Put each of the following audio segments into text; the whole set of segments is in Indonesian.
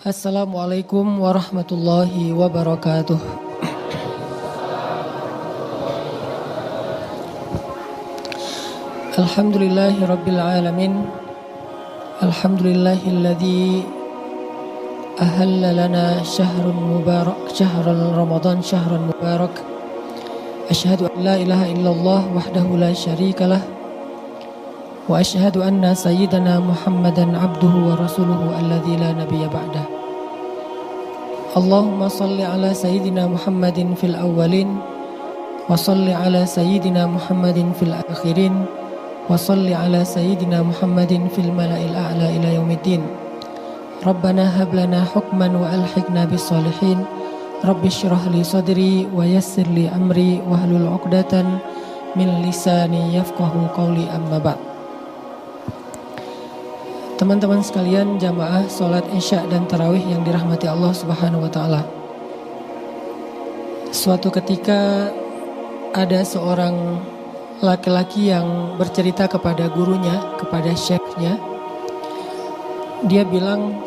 Assalamualaikum warahmatullahi wabarakatuh. Alhamdulillahi rabbil alamin. Alhamdulillahilladzi ahalla lana syahrun mubarak, syahran ramadan, syahran mubarak. Asyhadu an la ilaha illallah wahdahu la syarikalah wa asyhadu anna sayyidana Muhammadan abduhu wa rasuluhu alladzi la nabiyya ba'dah. Allahumma salli ala sayyidina Muhammadin fil awwalin wa salli ala sayyidina Muhammadin fil akhirin wa salli ala sayyidina Muhammadin fil mala'il a'la ila yaumiddin. Rabbana hab lana hukman wa alhiqna bis salihin. Rabbi shrah li sadri wa yassir li amri wahlul 'uqdatan min lisani yafqahu qawli, amma ba'd. Teman-teman sekalian, jamaah salat Isya dan tarawih yang dirahmati Allah Subhanahu wa taala. Suatu ketika ada seorang laki-laki yang bercerita kepada gurunya, kepada syekhnya. Dia bilang,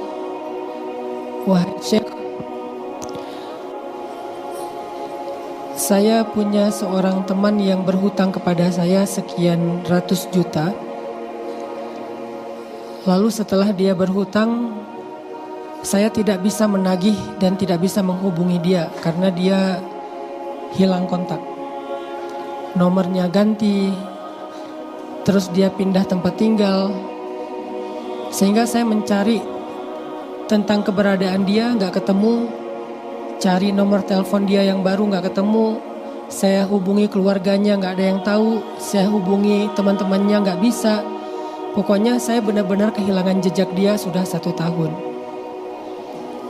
"Wahai syekh, saya punya seorang teman yang berhutang kepada saya sekian ratus juta. Lalu setelah dia berhutang, saya tidak bisa menagih dan tidak bisa menghubungi dia karena dia hilang kontak. Nomornya ganti, terus dia pindah tempat tinggal. Sehingga saya mencari tentang keberadaan dia, gak ketemu. Cari nomor telepon dia yang baru, gak ketemu. Saya hubungi keluarganya, gak ada yang tahu. Saya hubungi teman-temannya, gak bisa. Pokoknya saya benar-benar kehilangan jejak dia sudah 1 tahun.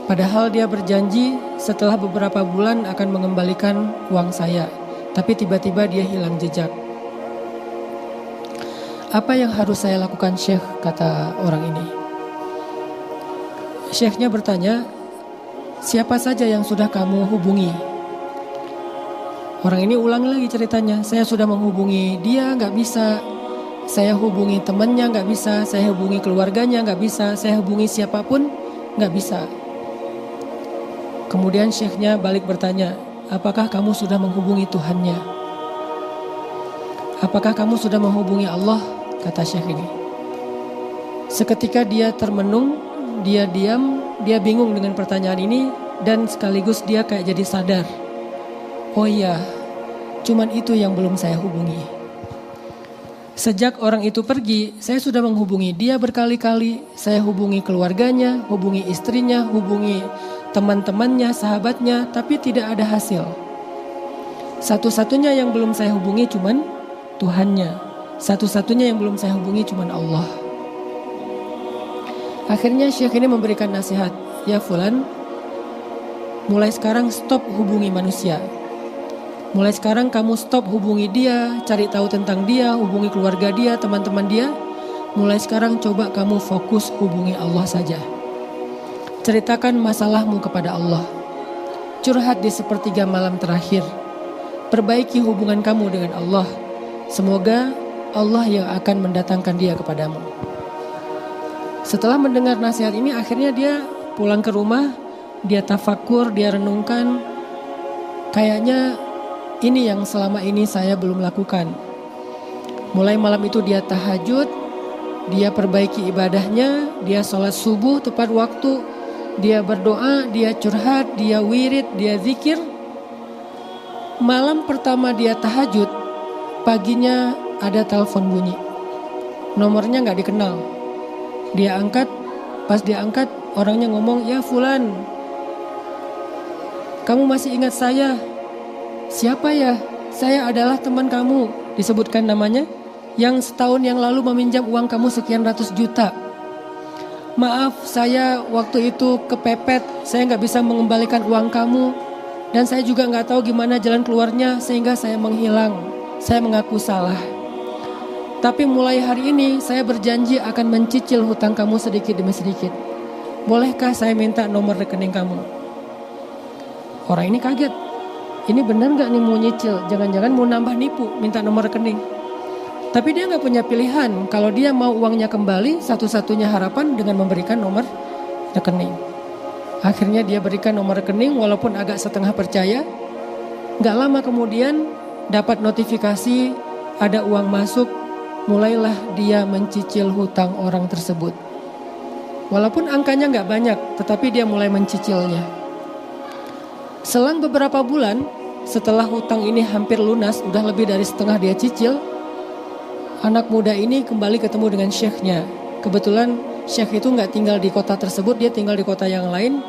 Padahal dia berjanji setelah beberapa bulan akan mengembalikan uang saya. Tapi tiba-tiba dia hilang jejak. Apa yang harus saya lakukan, Syekh?" kata orang ini. Syekhnya bertanya, "Siapa saja yang sudah kamu hubungi?" Orang ini ulang lagi ceritanya. "Saya sudah menghubungi dia, gak bisa. Saya hubungi temannya, gak bisa. Saya hubungi keluarganya, gak bisa. Saya hubungi siapapun, gak bisa." Kemudian syekhnya balik bertanya, "Apakah kamu sudah menghubungi Tuhannya? Apakah kamu sudah menghubungi Allah?" kata syekh ini. Seketika dia termenung, dia diam, dia bingung dengan pertanyaan ini, dan sekaligus dia kayak jadi sadar. "Oh iya, cuman itu yang belum saya hubungi. Sejak orang itu pergi, saya sudah menghubungi dia berkali-kali. Saya hubungi keluarganya, hubungi istrinya, hubungi teman-temannya, sahabatnya, tapi tidak ada hasil. Satu-satunya yang belum saya hubungi cuman Tuhannya. Satu-satunya yang belum saya hubungi cuman Allah." Akhirnya syekh ini memberikan nasihat, "Ya fulan, mulai sekarang stop hubungi manusia. Mulai sekarang kamu stop hubungi dia, cari tahu tentang dia, hubungi keluarga dia, teman-teman dia. Mulai sekarang coba kamu fokus hubungi Allah saja. Ceritakan masalahmu kepada Allah. Curhat di sepertiga malam terakhir. Perbaiki hubungan kamu dengan Allah. Semoga Allah yang akan mendatangkan dia kepadamu." Setelah mendengar nasihat ini, akhirnya dia pulang ke rumah, dia tafakur, dia renungkan. Kayaknya ini yang selama ini saya belum lakukan. Mulai malam itu dia tahajud, dia perbaiki ibadahnya, dia sholat subuh tepat waktu, dia berdoa, dia curhat, dia wirid, dia zikir. Malam pertama dia tahajud, paginya ada telepon bunyi. Nomornya gak dikenal. Dia angkat, pas dia angkat orangnya ngomong, "Ya fulan, kamu masih ingat saya?" "Siapa ya?" "Saya adalah teman kamu," disebutkan namanya, "yang setahun yang lalu meminjam uang kamu sekian ratus juta. Maaf, saya waktu itu kepepet, saya gak bisa mengembalikan uang kamu. Dan saya juga gak tahu gimana jalan keluarnya sehingga saya menghilang. Saya mengaku salah. Tapi mulai hari ini saya berjanji akan mencicil hutang kamu sedikit demi sedikit. Bolehkah saya minta nomor rekening kamu?" Orang ini kaget. Ini benar gak nih mau nyicil? Jangan-jangan mau nambah nipu, minta nomor rekening. Tapi dia gak punya pilihan. Kalau dia mau uangnya kembali, satu-satunya harapan dengan memberikan nomor rekening. Akhirnya dia berikan nomor rekening walaupun agak setengah percaya. Gak lama kemudian dapat notifikasi ada uang masuk. Mulailah dia mencicil hutang orang tersebut. Walaupun angkanya gak banyak, tetapi dia mulai mencicilnya. Selang beberapa bulan setelah hutang ini hampir lunas, udah lebih dari setengah dia cicil, anak muda ini kembali ketemu dengan syekhnya. Kebetulan syekh itu gak tinggal di kota tersebut, dia tinggal di kota yang lain.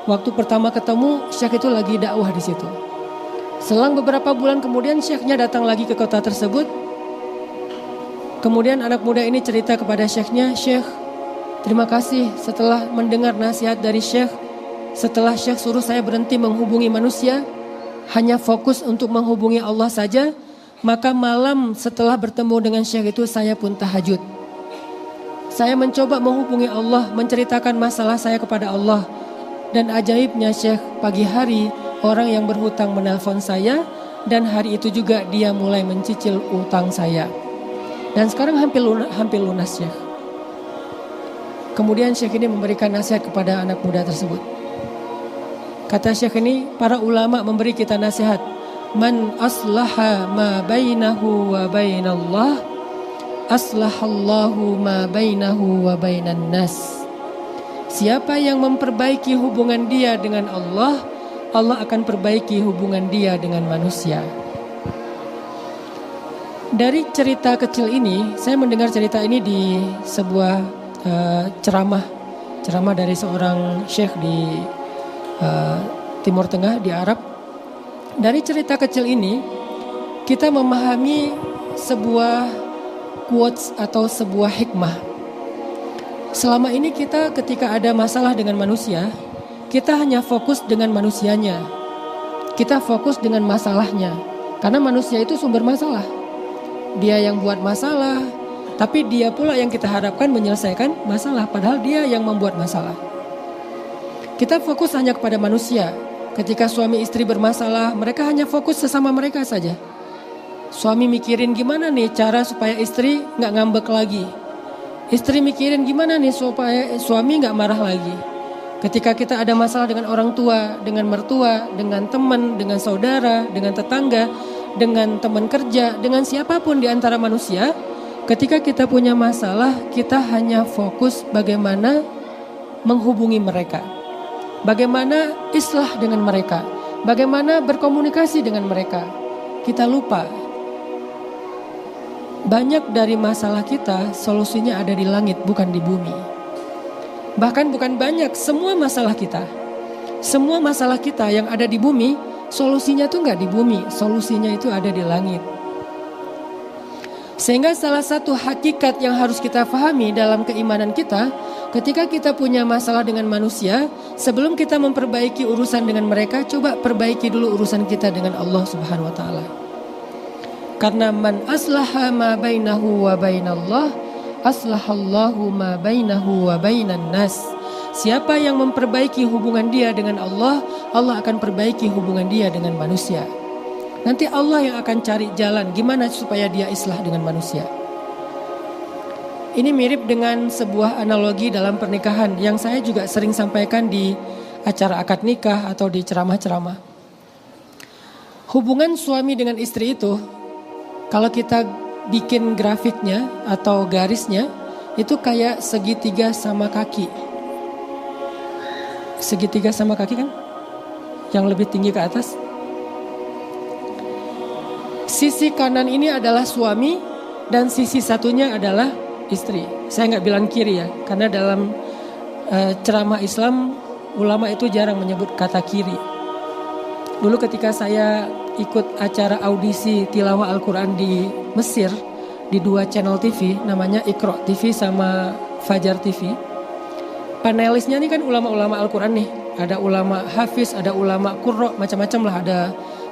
Waktu pertama ketemu, syekh itu lagi dakwah di situ. Selang beberapa bulan kemudian syekhnya datang lagi ke kota tersebut. Kemudian anak muda ini cerita kepada syekhnya, "Syekh, terima kasih setelah mendengar nasihat dari syekh. Setelah syekh suruh saya berhenti menghubungi manusia, hanya fokus untuk menghubungi Allah saja, maka malam setelah bertemu dengan syekh itu saya pun tahajud. Saya mencoba menghubungi Allah, menceritakan masalah saya kepada Allah. Dan ajaibnya syekh, pagi hari orang yang berhutang menelpon saya, dan hari itu juga dia mulai mencicil utang saya. Dan sekarang hampir lunas syekh." Kemudian syekh ini memberikan nasihat kepada anak muda tersebut. Kata syekh ini, para ulama memberi kita nasihat. Man aslaha ma bainahu wa bainallah, aslahallahu ma bainahu wa bainan nas. Siapa yang memperbaiki hubungan dia dengan Allah, Allah akan perbaiki hubungan dia dengan manusia. Dari cerita kecil ini, saya mendengar cerita ini di sebuah ceramah dari seorang syekh di Timur Tengah, di Arab. Dari cerita kecil ini, kita memahami sebuah quotes atau sebuah hikmah. Selama ini kita ketika ada masalah dengan manusia, kita hanya fokus dengan manusianya. Kita fokus dengan masalahnya. Karena manusia itu sumber masalah. Dia yang buat masalah, tapi dia pula yang kita harapkan menyelesaikan masalah, padahal dia yang membuat masalah. Kita fokus hanya kepada manusia. Ketika suami istri bermasalah, mereka hanya fokus sesama mereka saja. Suami mikirin gimana nih cara supaya istri gak ngambek lagi. Istri mikirin gimana nih supaya suami gak marah lagi. Ketika kita ada masalah dengan orang tua, dengan mertua, dengan teman, dengan saudara, dengan tetangga, dengan teman kerja, dengan siapapun di antara manusia, ketika kita punya masalah, kita hanya fokus bagaimana menghubungi mereka, bagaimana islah dengan mereka, bagaimana berkomunikasi dengan mereka. Kita lupa banyak dari masalah kita solusinya ada di langit, bukan di bumi. Bahkan bukan banyak, semua masalah kita yang ada di bumi, solusinya tuh gak di bumi, solusinya itu ada di langit. Sehingga salah satu hakikat yang harus kita pahami dalam keimanan kita, ketika kita punya masalah dengan manusia, sebelum kita memperbaiki urusan dengan mereka, coba perbaiki dulu urusan kita dengan Allah Subhanahu wa taala. Karena man aslaha ma bainahu wa bainallah, aslahallahu ma bainahu wa bainan nas. Siapa yang memperbaiki hubungan dia dengan Allah, Allah akan perbaiki hubungan dia dengan manusia. Nanti Allah yang akan cari jalan gimana supaya dia islah dengan manusia. Ini mirip dengan sebuah analogi dalam pernikahan yang saya juga sering sampaikan di acara akad nikah atau di ceramah-ceramah. Hubungan suami dengan istri itu, kalau kita bikin grafiknya atau garisnya, itu kayak segitiga sama kaki. Segitiga sama kaki kan? Yang lebih tinggi ke atas. Sisi kanan ini adalah suami dan sisi satunya adalah istri. Saya nggak bilang kiri ya, karena dalam ceramah Islam ulama itu jarang menyebut kata kiri. Dulu ketika saya ikut acara audisi tilawah Al-Quran di Mesir, di 2 channel TV, namanya Iqra TV sama Fajar TV. Panelisnya ini kan ulama-ulama Al-Quran nih. Ada ulama hafiz, ada ulama qurra, macam-macam lah. Ada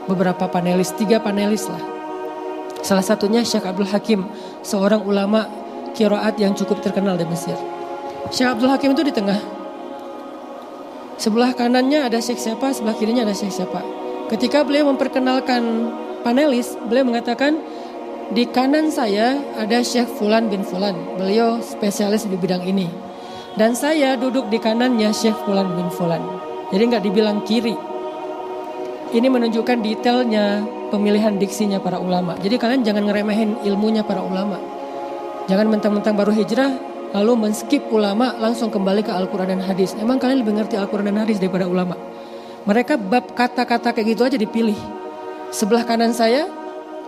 beberapa panelis, 3 panelis lah. Salah satunya Syekh Abdul Hakim, seorang ulama qiraat yang cukup terkenal di Mesir. Syekh Abdul Hakim itu di tengah. Sebelah kanannya ada Syekh siapa, sebelah kirinya ada Syekh siapa. Ketika beliau memperkenalkan panelis, beliau mengatakan, di kanan saya ada Syekh Fulan bin Fulan. Beliau spesialis di bidang ini. Dan saya duduk di kanannya Syekh Fulan bin Fulan. Jadi nggak dibilang kiri. Ini menunjukkan detailnya pemilihan diksinya para ulama. Jadi kalian jangan ngeremehin ilmunya para ulama. Jangan mentang-mentang baru hijrah lalu men-skip ulama langsung kembali ke Al-Quran dan hadis. Emang kalian lebih ngerti Al-Quran dan hadis daripada ulama? Mereka bab kata-kata kayak gitu aja dipilih. Sebelah kanan saya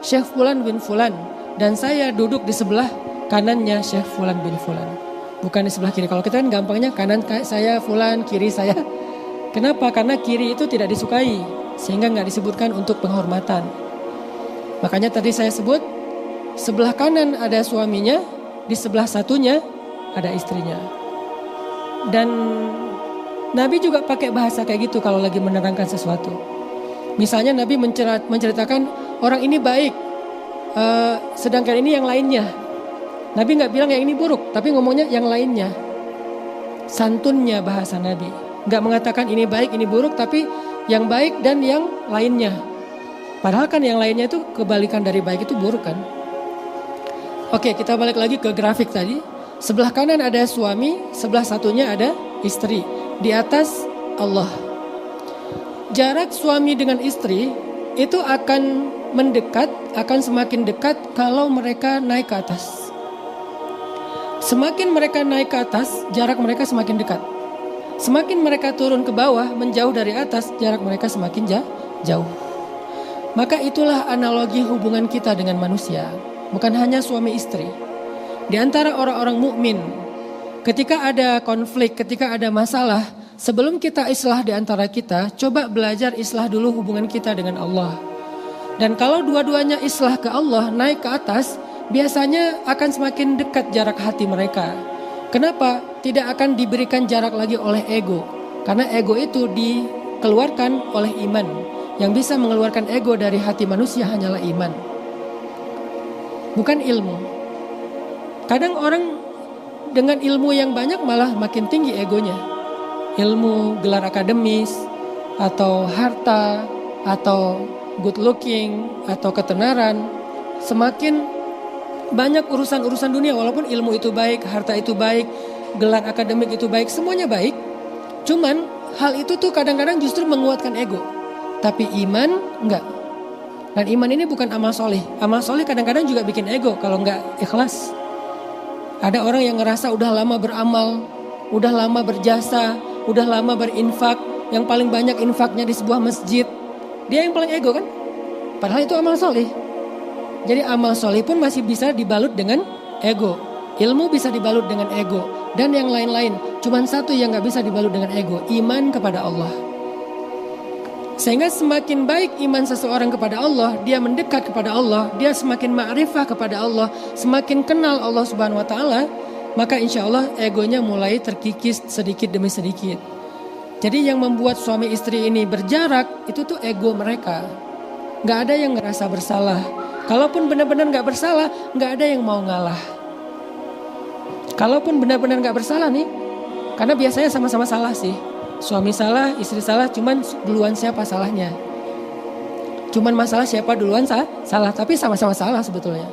Syekh Fulan bin Fulan, dan saya duduk di sebelah kanannya Syekh Fulan bin Fulan. Bukan di sebelah kiri. Kalau kita kan gampangnya kanan saya Fulan, kiri saya. Kenapa? Karena kiri itu tidak disukai, sehingga nggak disebutkan untuk penghormatan. Makanya tadi saya sebut sebelah kanan ada suaminya, di sebelah satunya ada istrinya. Dan Nabi juga pakai bahasa kayak gitu kalau lagi menerangkan sesuatu. Misalnya Nabi menceritakan orang ini baik, sedangkan ini yang lainnya. Nabi nggak bilang yang ini buruk, tapi ngomongnya yang lainnya. Santunnya bahasa Nabi. Nggak mengatakan ini baik, ini buruk, tapi yang baik dan yang lainnya. Padahal kan yang lainnya itu kebalikan dari baik itu buruk kan. Oke, kita balik lagi ke grafik tadi. Sebelah kanan ada suami, sebelah satunya ada istri. Di atas Allah. Jarak suami dengan istri itu akan mendekat, akan semakin dekat kalau mereka naik ke atas. Semakin mereka naik ke atas, jarak mereka semakin dekat. Semakin mereka turun ke bawah, menjauh dari atas, jarak mereka semakin jauh. Maka itulah analogi hubungan kita dengan manusia. Bukan hanya suami istri. Di antara orang-orang mukmin, ketika ada konflik, ketika ada masalah, sebelum kita islah di antara kita, coba belajar islah dulu hubungan kita dengan Allah. Dan kalau dua-duanya islah ke Allah, naik ke atas, biasanya akan semakin dekat jarak hati mereka. Kenapa? Tidak akan diberikan jarak lagi oleh ego. Karena ego itu dikeluarkan oleh iman. Yang bisa mengeluarkan ego dari hati manusia hanyalah iman. Bukan ilmu. Kadang orang dengan ilmu yang banyak malah makin tinggi egonya. Ilmu, gelar akademis, atau harta, atau good looking, atau ketenaran. Semakin banyak urusan-urusan dunia, walaupun ilmu itu baik, harta itu baik, gelar akademik itu baik, semuanya baik. Cuman hal itu tuh kadang-kadang justru menguatkan ego. Tapi iman enggak. Dan iman ini bukan amal soleh. Amal soleh kadang-kadang juga bikin ego kalau enggak ikhlas. Ada orang yang ngerasa udah lama beramal, udah lama berjasa, udah lama berinfak, yang paling banyak infaknya di sebuah masjid. Dia yang paling ego kan? Padahal itu amal soleh. Jadi amal soleh pun masih bisa dibalut dengan ego. Ilmu bisa dibalut dengan ego. Dan yang lain-lain. Cuman satu yang gak bisa dibalut dengan ego. Iman kepada Allah. Sehingga semakin baik iman seseorang kepada Allah. Dia mendekat kepada Allah. Dia semakin ma'rifah kepada Allah. Semakin kenal Allah subhanahu wa ta'ala. Maka insya Allah egonya mulai terkikis sedikit demi sedikit. Jadi yang membuat suami istri ini berjarak. Itu tuh ego mereka. Gak ada yang ngerasa bersalah. Kalaupun benar-benar gak bersalah, gak ada yang mau ngalah. Kalaupun benar-benar gak bersalah nih, karena biasanya sama-sama salah sih. Suami salah, istri salah, cuman duluan siapa salahnya. Cuman masalah siapa duluan salah, tapi sama-sama salah sebetulnya.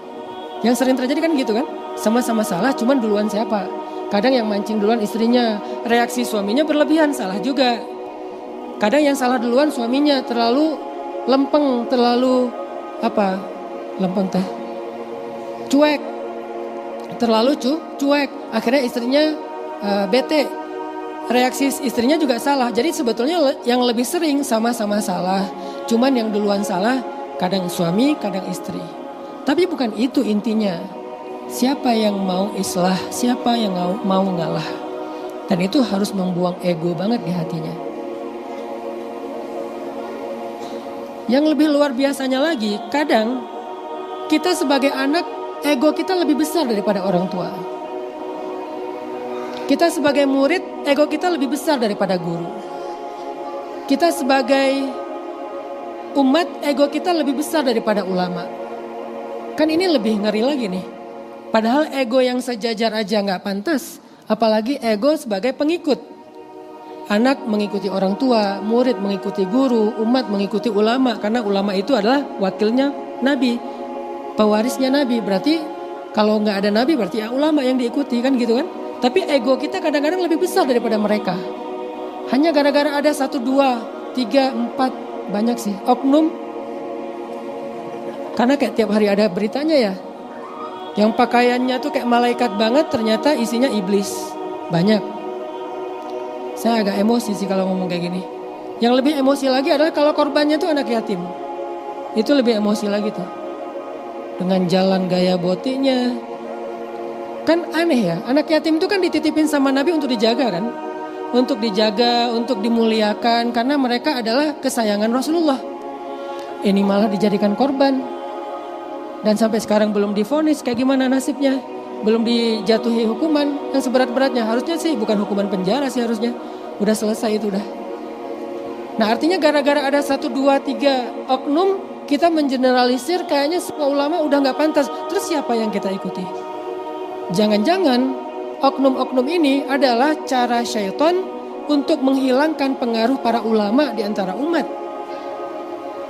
Yang sering terjadi kan gitu kan, sama-sama salah, cuman duluan siapa. Kadang yang mancing duluan istrinya, reaksi suaminya berlebihan, salah juga. Kadang yang salah duluan suaminya terlalu lempeng, terlalu lempeng teh, cuek, terlalu cuek. Akhirnya istrinya bete, reaksi istrinya juga salah. Jadi sebetulnya yang lebih sering sama-sama salah. Cuman yang duluan salah kadang suami, kadang istri. Tapi bukan itu intinya. Siapa yang mau islah, siapa yang mau ngalah. Dan itu harus membuang ego banget di hatinya. Yang lebih luar biasanya lagi, kadang kita sebagai anak, ego kita lebih besar daripada orang tua. Kita sebagai murid, ego kita lebih besar daripada guru. Kita sebagai umat, ego kita lebih besar daripada ulama. Kan ini lebih ngeri lagi nih. Padahal ego yang sejajar aja gak pantas, apalagi ego sebagai pengikut. Anak mengikuti orang tua, murid mengikuti guru, umat mengikuti ulama. Karena ulama itu adalah wakilnya Nabi. Pewarisnya Nabi, berarti kalau nggak ada Nabi berarti ya ulama yang diikuti kan gitu kan. Tapi ego kita kadang-kadang lebih besar daripada mereka. Hanya gara-gara ada 1, 2, 3, 4, banyak sih oknum. Karena kayak tiap hari ada beritanya ya. Yang pakaiannya tuh kayak malaikat banget, ternyata isinya iblis. Banyak. Saya agak emosi sih kalau ngomong kayak gini. Yang lebih emosi lagi adalah kalau korbannya tuh anak yatim. Itu lebih emosi lagi tuh. Dengan jalan gaya botinya. Kan aneh ya, anak yatim itu kan dititipin sama Nabi untuk dijaga kan. Untuk dijaga, untuk dimuliakan. Karena mereka adalah kesayangan Rasulullah. Ini malah dijadikan korban. Dan sampai sekarang belum divonis, kayak gimana nasibnya? Belum dijatuhi hukuman yang seberat-beratnya. Harusnya sih bukan hukuman penjara sih harusnya. Udah selesai itu udah. Nah artinya gara-gara ada 1, 2, 3 oknum, kita mengeneralisir kayaknya semua ulama udah gak pantas. Terus siapa yang kita ikuti? Jangan-jangan oknum-oknum ini adalah cara syaitan untuk menghilangkan pengaruh para ulama di antara umat.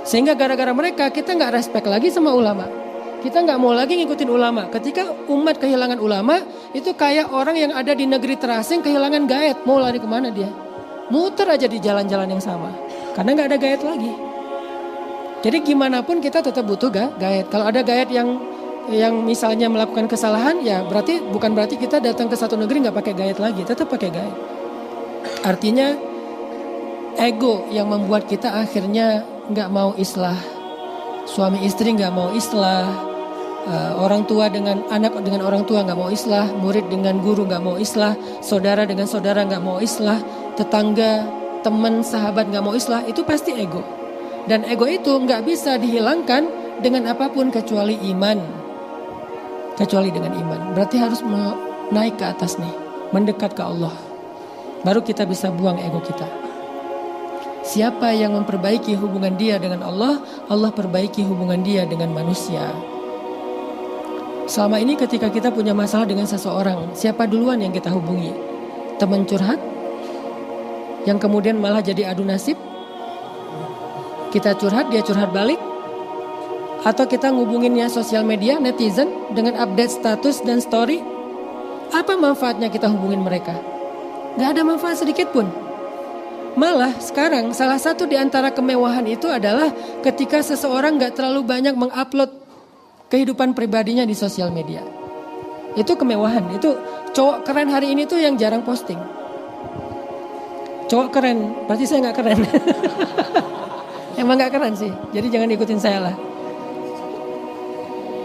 Sehingga gara-gara mereka kita gak respect lagi sama ulama. Kita gak mau lagi ngikutin ulama. Ketika umat kehilangan ulama, itu kayak orang yang ada di negeri terasing kehilangan gaet. Mau lari kemana dia? Muter aja di jalan-jalan yang sama. Karena gak ada gaet lagi. Jadi gimana pun kita tetap butuh gaet. Kalau ada gaet yang misalnya melakukan kesalahan, ya bukan berarti kita datang ke satu negeri gak pakai gaet lagi. Tetap pakai gaet. Artinya ego yang membuat kita akhirnya gak mau islah. Suami istri gak mau islah. Orang tua dengan anak dengan orang tua gak mau islah. Murid dengan guru gak mau islah. Saudara dengan saudara gak mau islah. Tetangga, teman, sahabat gak mau islah. Itu pasti ego. Dan ego itu gak bisa dihilangkan dengan apapun kecuali iman. Kecuali dengan iman. Berarti harus naik ke atas nih. Mendekat ke Allah. Baru kita bisa buang ego kita. Siapa yang memperbaiki hubungan dia dengan Allah, Allah perbaiki hubungan dia dengan manusia. Selama ini ketika kita punya masalah dengan seseorang, siapa duluan yang kita hubungi? Teman curhat? Yang kemudian malah jadi adu nasib? Kita curhat, dia curhat balik? Atau kita ngubunginnya sosial media, netizen dengan update status dan story? Apa manfaatnya kita hubungin mereka? Gak ada manfaat sedikit pun. Malah sekarang salah satu di antara kemewahan itu adalah ketika seseorang gak terlalu banyak mengupload kehidupan pribadinya di sosial media. Itu kemewahan. Itu cowok keren hari ini tuh yang jarang posting. Cowok keren, berarti saya gak keren. Emang gak keren sih, jadi jangan ikutin saya lah.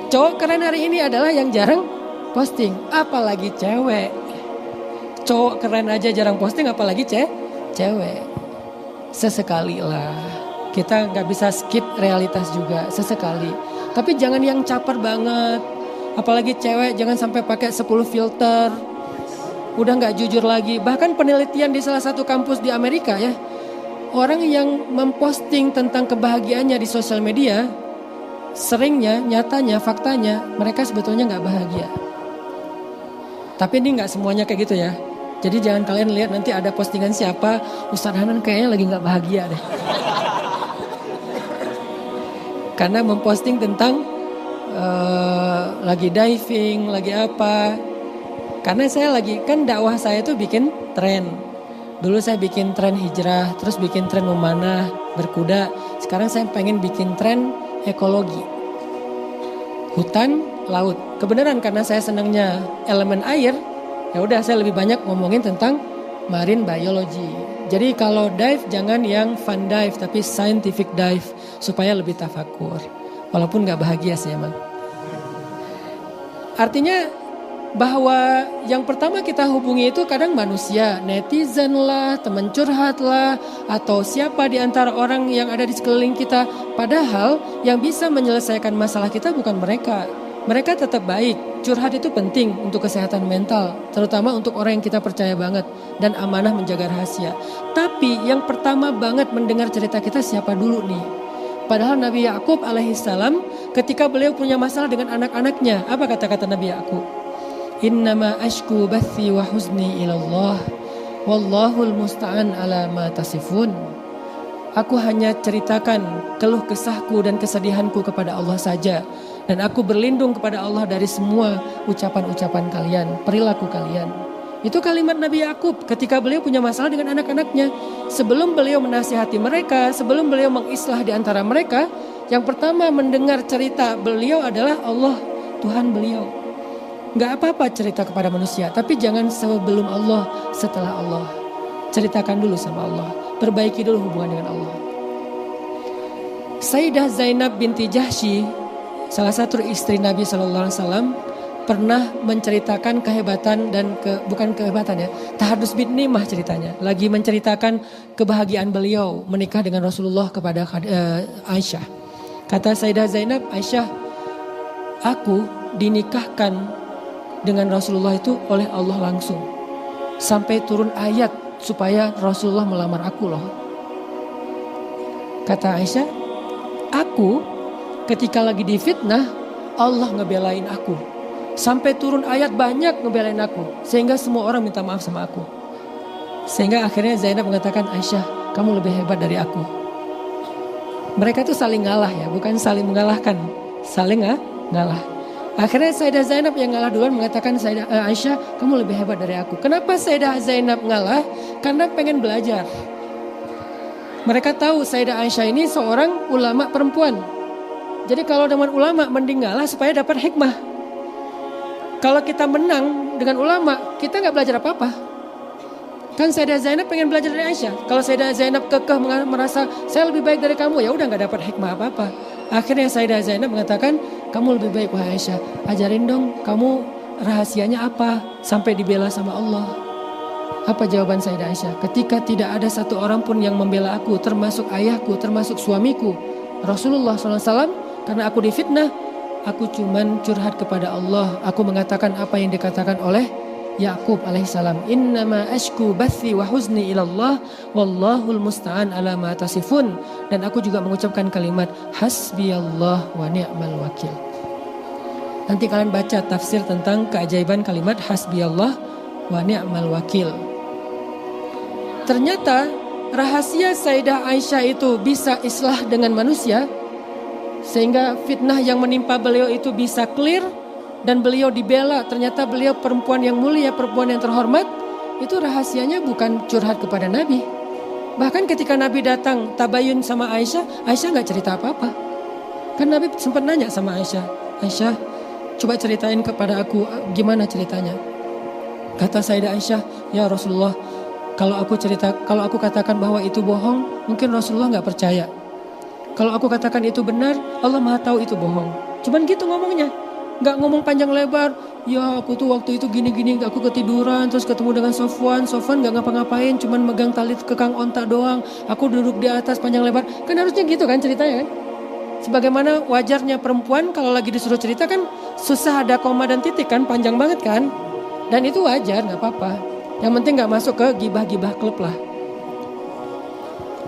Cowok keren hari ini adalah yang jarang posting. Apalagi cewek. Cowok keren aja jarang posting, apalagi cewek. Sesekali lah. Kita gak bisa skip realitas juga. Sesekali. Tapi jangan yang caper banget. Apalagi cewek jangan sampai pakai 10 filter. Udah gak jujur lagi. Bahkan penelitian di salah satu kampus di Amerika ya. Orang yang memposting tentang kebahagiaannya di sosial media, seringnya, nyatanya, faktanya mereka sebetulnya gak bahagia. Tapi ini gak semuanya kayak gitu ya. Jadi jangan kalian lihat nanti ada postingan siapa, Ustadz Hanan kayaknya lagi gak bahagia deh. Karena memposting tentang lagi diving, lagi apa. Karena saya lagi, kan dakwah saya tuh bikin tren. Dulu saya bikin tren hijrah, terus bikin tren memanah, berkuda. Sekarang saya pengen bikin tren ekologi. Hutan, laut. Kebenaran karena saya senangnya elemen air, ya udah saya lebih banyak ngomongin tentang marine biology. Jadi kalau dive jangan yang fun dive tapi scientific dive supaya lebih tafakur. Walaupun gak bahagia sih emang. Artinya bahwa yang pertama kita hubungi itu kadang manusia, netizen lah, teman curhat lah, atau siapa di antara orang yang ada di sekeliling kita. Padahal yang bisa menyelesaikan masalah kita bukan mereka. Mereka tetap baik. Curhat itu penting untuk kesehatan mental, terutama untuk orang yang kita percaya banget dan amanah menjaga rahasia. Tapi yang pertama banget mendengar cerita kita siapa dulu nih? Padahal Nabi Yakub alaihissalam ketika beliau punya masalah dengan anak-anaknya, apa kata-kata Nabi Yakub? Innama ashku bathi wa huzni ilallah wallahul musta'an ala ma tasifun. Aku hanya ceritakan keluh kesahku dan kesedihanku kepada Allah saja. Dan aku berlindung kepada Allah dari semua ucapan-ucapan kalian, perilaku kalian. Itu kalimat Nabi Yakub ketika beliau punya masalah dengan anak-anaknya. Sebelum beliau menasihati mereka, sebelum beliau mengislah di antara mereka, yang pertama mendengar cerita beliau adalah Allah, Tuhan beliau. Gak apa-apa cerita kepada manusia, tapi jangan sebelum Allah, setelah Allah. Ceritakan dulu sama Allah, perbaiki dulu hubungan dengan Allah. Sayyidah Zainab binti Jahsy, salah satu istri Nabi SAW, pernah menceritakan kehebatan dan bukan kehebatan ya, tahadus bin nimah ceritanya. Lagi menceritakan kebahagiaan beliau menikah dengan Rasulullah kepada Aisyah. Kata Sayyidah Zainab, Aisyah, aku dinikahkan dengan Rasulullah itu oleh Allah langsung. Sampai turun ayat supaya Rasulullah melamar aku loh. Kata Aisyah, aku ketika lagi difitnah, Allah ngebelain aku. Sampai turun ayat banyak ngebelain aku. Sehingga semua orang minta maaf sama aku. Sehingga akhirnya Zainab mengatakan, Aisyah, kamu lebih hebat dari aku. Mereka tuh saling ngalah ya, bukan saling mengalahkan. Saling ngalah. Akhirnya Sayyidah Zainab yang ngalah duluan mengatakan, Aisyah, kamu lebih hebat dari aku. Kenapa Sayyidah Zainab ngalah? Karena pengen belajar. Mereka tahu Sayyidah Aisyah ini seorang ulama perempuan. Jadi kalau dengan ulama mending ngalah supaya dapat hikmah. Kalau kita menang dengan ulama, kita gak belajar apa-apa. Kan Sayyidah Zainab pengen belajar dari Aisyah. Kalau Sayyidah Zainab kekeh merasa saya lebih baik dari kamu, ya udah gak dapat hikmah apa-apa. Akhirnya Sayyidah Zainab mengatakan, kamu lebih baik wahai Aisyah. Ajarin dong, kamu rahasianya apa sampai dibela sama Allah. Apa jawaban Sayyidah Aisyah? Ketika tidak ada satu orang pun yang membela aku, termasuk ayahku, termasuk suamiku, Rasulullah SAW, karena aku difitnah, aku cuman curhat kepada Allah. Aku mengatakan apa yang dikatakan oleh Yakub alaihissalam, innama ashku bathi wa huzni ilallah wallahul musta'an ala ma tasifun. Dan aku juga mengucapkan kalimat hasbiyallah wa ni'mal wakil. Nanti kalian baca tafsir tentang keajaiban kalimat hasbiyallah wa ni'mal wakil. Ternyata rahasia Sayyidah Aisyah itu bisa islah dengan manusia, sehingga fitnah yang menimpa beliau itu bisa clear. Dan beliau dibela, ternyata beliau perempuan yang mulia, perempuan yang terhormat. Itu rahasianya bukan curhat kepada Nabi. Bahkan ketika Nabi datang tabayun sama Aisyah, Aisyah gak cerita apa-apa. Kan Nabi sempat nanya sama Aisyah, Aisyah coba ceritain kepada aku gimana ceritanya. Kata Sayyidah Aisyah, ya Rasulullah, kalau aku katakan bahwa itu bohong, mungkin Rasulullah gak percaya. Kalau aku katakan itu benar, Allah Maha tahu itu bohong. Cuman gitu ngomongnya. Gak ngomong panjang lebar, ya aku tuh waktu itu gini-gini, aku ketiduran terus ketemu dengan Sofwan gak ngapa-ngapain, cuman megang tali kekang onta doang, aku duduk di atas panjang lebar. Kan harusnya gitu kan ceritanya kan. Sebagaimana wajarnya perempuan kalau lagi disuruh cerita kan susah ada koma dan titik kan, panjang banget kan. Dan itu wajar, gak apa-apa. Yang penting gak masuk ke gibah-gibah klub lah.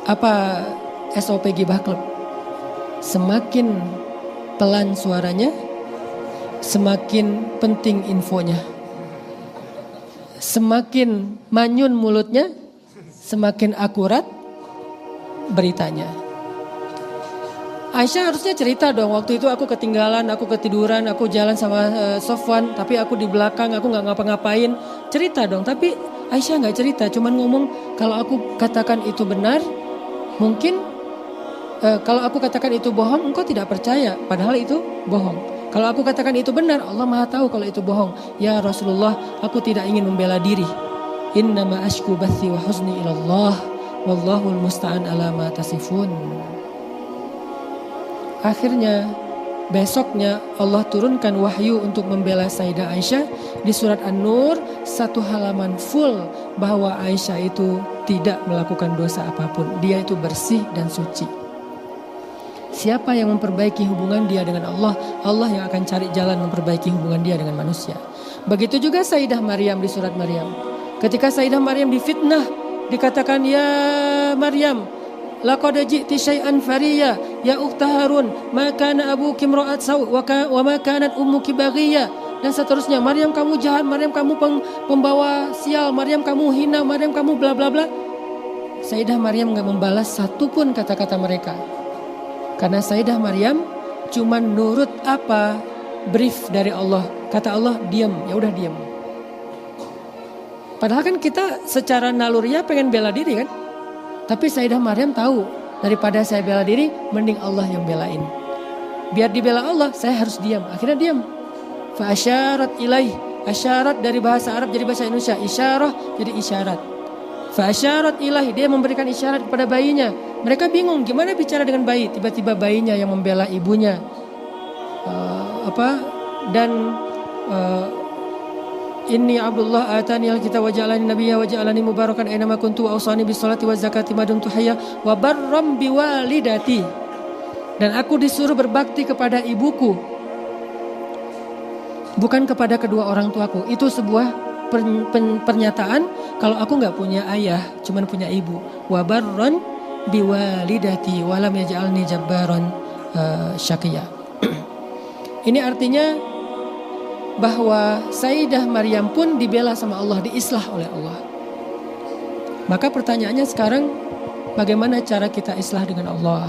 Apa SOP gibah klub? Semakin pelan suaranya, semakin penting infonya. Semakin manyun mulutnya, semakin akurat beritanya. Aisyah harusnya cerita dong, waktu itu aku ketinggalan, aku ketiduran, aku jalan sama Sofwan, tapi aku di belakang, aku gak ngapa-ngapain. Cerita dong, tapi Aisyah gak cerita, cuman ngomong kalau aku katakan itu benar, mungkin kalau aku katakan itu bohong, engkau tidak percaya, padahal itu bohong. Kalau aku katakan itu benar, Allah Maha tahu kalau itu bohong. Ya Rasulullah, aku tidak ingin membela diri. Innama ashku bathi wa huzni ilallah wallahul musta'an ala ma tasifun. Akhirnya besoknya Allah turunkan wahyu untuk membela Sayyidah Aisyah di surat An-Nur, satu halaman full bahwa Aisyah itu tidak melakukan dosa apapun. Dia itu bersih dan suci. Siapa yang memperbaiki hubungan dia dengan Allah, Allah yang akan cari jalan memperbaiki hubungan dia dengan manusia. Begitu juga Sayyidah Maryam di surat Maryam. Ketika Sayyidah Maryam difitnah, dikatakan, ya Maryam, laqad ji'ti syai'an fariya, ya ukhta Harun, ma kana abuki imra'at saw wa ma kanat ummuki baghiyya. Dan seterusnya, Maryam kamu jahat, Maryam kamu pembawa sial, Maryam kamu hina, Maryam kamu bla bla bla. Sayyidah Maryam enggak membalas satupun kata-kata mereka. Karena Sayyidah Maryam cuma nurut apa brief dari Allah. Kata Allah diam, ya udah diam. Padahal kan kita secara naluriah pengen bela diri kan. Tapi Sayyidah Maryam tahu, daripada saya bela diri, mending Allah yang belain. Biar dibela Allah, saya harus diam. Akhirnya diam. Fa asyarat ilaih. Asyarat dari bahasa Arab jadi bahasa Indonesia. Isyarah jadi isyarat. Fa asyarat ilaih. Dia memberikan isyarat kepada bayinya. Mereka bingung gimana bicara dengan bayi. Tiba-tiba bayinya yang membela ibunya. Inni Abdullah atani alkitab wa ja'alani nabiyya wa ja'alani mubarakan aina ma kuntu wa awsani bis salati waz zakati ma dumtu hayya wa barram biwalidati. Dan aku disuruh berbakti kepada ibuku, bukan kepada kedua orang tuaku. Itu sebuah pernyataan kalau aku nggak punya ayah, cuman punya ibu. Wa barran biwalidati wa lam yaj'alni jabbaran syaqiyya. Ini artinya bahwa Sayyidah Maryam pun dibela sama Allah, diislah oleh Allah. Maka pertanyaannya sekarang, bagaimana cara kita islah dengan Allah?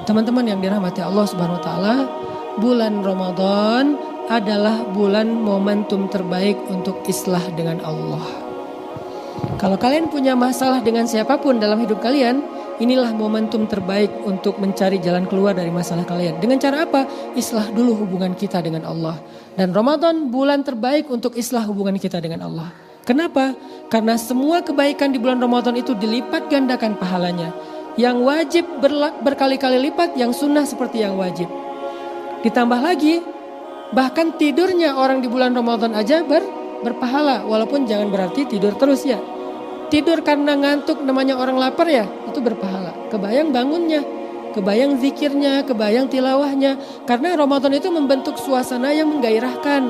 Teman-teman yang dirahmati Allah Subhanahu wa taala, bulan Ramadan adalah bulan momentum terbaik untuk islah dengan Allah. Kalau kalian punya masalah dengan siapapun dalam hidup kalian, inilah momentum terbaik untuk mencari jalan keluar dari masalah kalian. Dengan cara apa? Islah dulu hubungan kita dengan Allah. Dan Ramadan bulan terbaik untuk islah hubungan kita dengan Allah. Kenapa? Karena semua kebaikan di bulan Ramadan itu dilipat gandakan pahalanya. Yang wajib berkali-kali lipat, yang sunnah seperti yang wajib. Ditambah lagi, bahkan tidurnya orang di bulan Ramadan aja berpahala. Walaupun jangan berarti tidur terus ya. Tidur karena ngantuk namanya orang lapar ya, itu berpahala. Kebayang bangunnya, kebayang zikirnya, kebayang tilawahnya. Karena Ramadan itu membentuk suasana yang menggairahkan.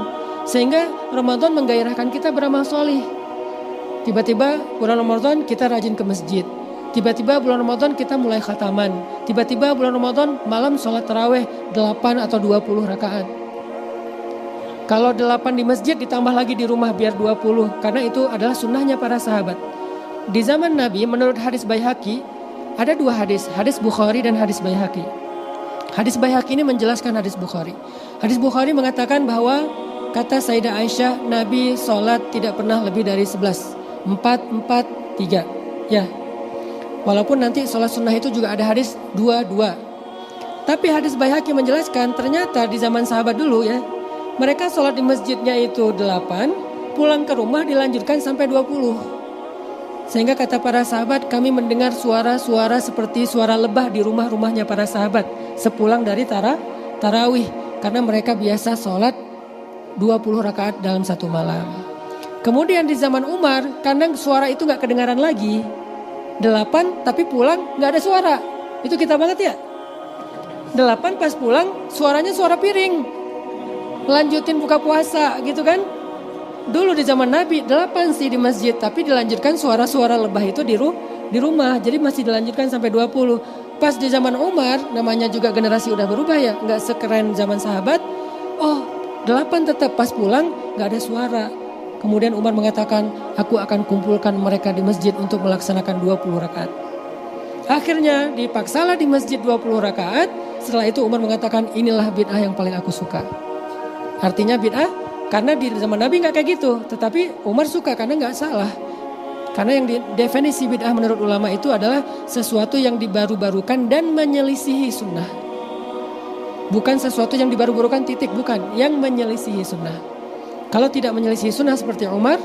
Sehingga Ramadan menggairahkan kita beramal solih. Tiba-tiba bulan Ramadan kita rajin ke masjid. Tiba-tiba bulan Ramadan kita mulai khataman. Tiba-tiba bulan Ramadan malam sholat taraweh 8 atau 20 rakaat. Kalau 8 di masjid ditambah lagi di rumah biar 20. Karena itu adalah sunnahnya para sahabat. Di zaman Nabi menurut hadis Baihaqi ada 2 hadis, hadis Bukhari dan hadis Baihaqi. Hadis Baihaqi ini menjelaskan hadis Bukhari. Hadis Bukhari mengatakan bahwa kata Sayyidah Aisyah, Nabi sholat tidak pernah lebih dari 11. 4, 4, 3. Ya. Walaupun nanti sholat sunnah itu juga ada hadis 2, 2. Tapi hadis Baihaqi menjelaskan ternyata di zaman sahabat dulu ya, mereka sholat di masjidnya itu 8, pulang ke rumah dilanjutkan sampai 20. Sehingga kata para sahabat, kami mendengar suara-suara seperti suara lebah di rumah-rumahnya para sahabat sepulang dari tarawih. Karena mereka biasa sholat 20 rakaat dalam satu malam. Kemudian di zaman Umar, kadang suara itu gak kedengaran lagi. 8 tapi pulang gak ada suara. Itu kita banget ya. 8 pas pulang suaranya suara piring. Lanjutin buka puasa gitu kan. Dulu di zaman Nabi 8 sih di masjid, tapi dilanjutkan suara-suara lebah itu di rumah. Jadi masih dilanjutkan sampai 20. Pas di zaman Umar, namanya juga generasi udah berubah ya, nggak sekeren zaman sahabat. Oh, 8 tetap pas pulang nggak ada suara. Kemudian Umar mengatakan, aku akan kumpulkan mereka di masjid untuk melaksanakan 20 rakaat. Akhirnya dipaksalah di masjid 20 rakaat. Setelah itu Umar mengatakan, inilah bid'ah yang paling aku suka. Artinya bid'ah karena di zaman Nabi nggak kayak gitu, tetapi Umar suka karena nggak salah. Karena yang definisi bid'ah menurut ulama itu adalah sesuatu yang dibaru-barukan dan menyelisihi sunnah. Bukan sesuatu yang dibaru-barukan titik, bukan. Yang menyelisihi sunnah. Kalau tidak menyelisihi sunnah seperti Umar,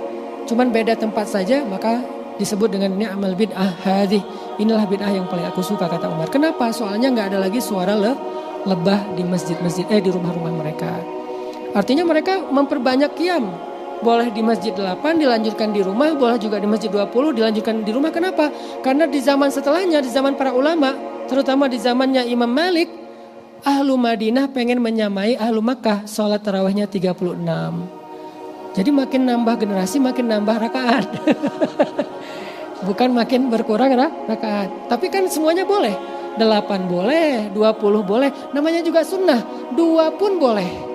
cuman beda tempat saja, maka disebut dengan ni'mal bid'ah hadih. Inilah bid'ah yang paling aku suka kata Umar. Kenapa? Soalnya nggak ada lagi suara lebah di masjid-masjid, di rumah-rumah mereka. Artinya mereka memperbanyak qiyam. Boleh di masjid 8 dilanjutkan di rumah, boleh juga di masjid 20 dilanjutkan di rumah. Kenapa? Karena di zaman setelahnya, di zaman para ulama, terutama di zamannya Imam Malik, Ahlu Madinah pengen menyamai Ahlu Makkah, sholat tarawihnya 36. Jadi makin nambah generasi, makin nambah rakaat. Bukan makin berkurang rakaat. Tapi kan semuanya boleh. 8 boleh, 20 boleh. Namanya juga sunnah, 2 pun boleh.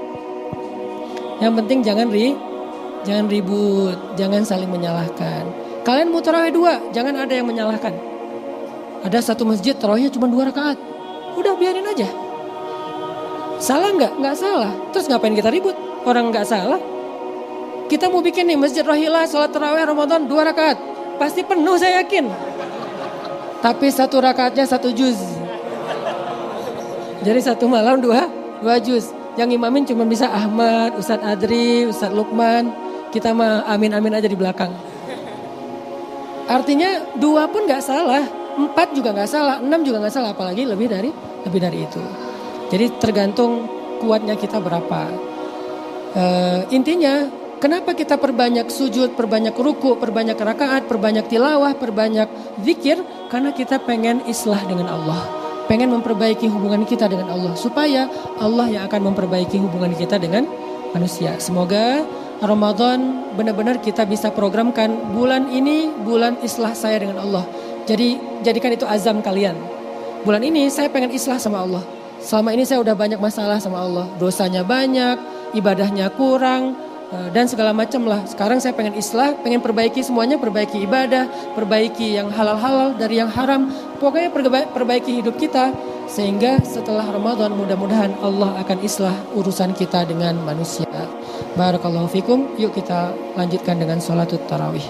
Yang penting jangan ribut, jangan saling menyalahkan. Kalian mau tarawih 2, jangan ada yang menyalahkan. Ada satu masjid tarawihnya cuma 2 rakaat. Udah biarin aja. Salah nggak? Nggak salah. Terus ngapain kita ribut? Orang nggak salah. Kita mau bikin nih Masjid Rohila sholat tarawih Ramadan 2 rakaat. Pasti penuh saya yakin. Tapi 1 rakaatnya 1 juz. Jadi 1 malam 2 juz. Yang imamin cuma bisa Ahmad, Ustadz Adri, Ustadz Lukman. Kita mah amin-amin aja di belakang. Artinya 2 pun gak salah, 4 juga gak salah, 6 juga gak salah. Apalagi lebih dari itu. Jadi tergantung kuatnya kita berapa. Intinya kenapa kita perbanyak sujud, perbanyak ruku, perbanyak rakaat, perbanyak tilawah, perbanyak zikir? Karena kita pengen islah dengan Allah. Pengen memperbaiki hubungan kita dengan Allah. Supaya Allah yang akan memperbaiki hubungan kita dengan manusia. Semoga Ramadan benar-benar kita bisa programkan bulan ini bulan islah saya dengan Allah. Jadi jadikan itu azam kalian. Bulan ini saya pengen islah sama Allah. Selama ini saya udah banyak masalah sama Allah. Dosanya banyak, ibadahnya kurang, dan segala macam lah. Sekarang saya pengen islah, pengen perbaiki semuanya, perbaiki ibadah, perbaiki yang halal-halal dari yang haram. Pokoknya perbaiki hidup kita. Sehingga setelah Ramadan mudah-mudahan Allah akan islah urusan kita dengan manusia. Barakallahu fikum. Yuk kita lanjutkan dengan sholatut tarawih.